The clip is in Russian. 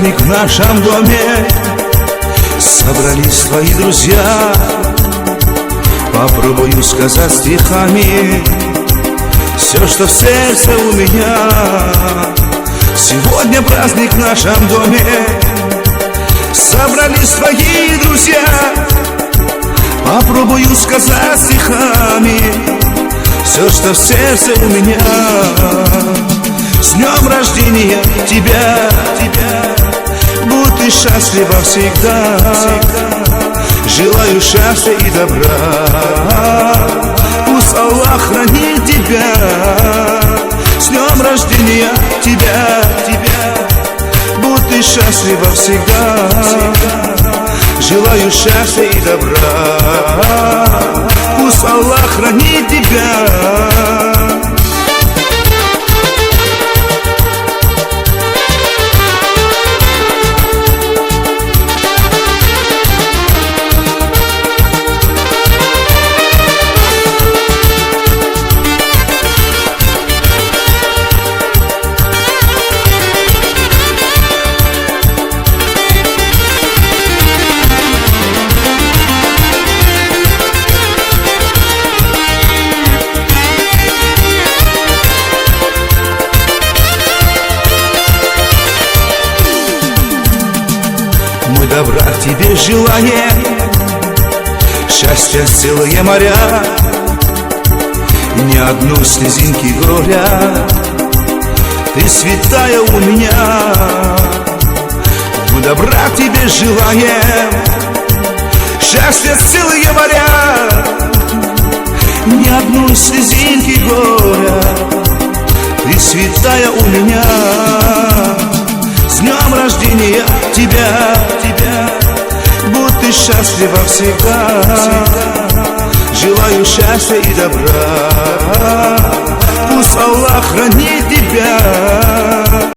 праздник в нашем доме. Собрались твои друзья, попробую сказать стихами все, что в сердце у меня. Сегодня праздник в нашем доме. Собрались твои друзья, попробую сказать стихами все, что в сердце у меня. С днем рождения тебя, будь ты счастлива всегда. Желаю счастья и добра, пусть Аллах хранит тебя. С днем рождения тебя, будь ты счастлива всегда. Желаю счастья и добра, пусть Аллах хранит тебя. Мы добра тебе желаем, счастья целые моря, ни одну слезинки горя. Ты святая у меня. Мы добра тебе желаем, счастья целые моря, ни одной слезинки горя. Ты святая у меня. С днем рождения тебя, будь ты счастлива всегда. Желаю счастья и добра, пусть Аллах хранит тебя.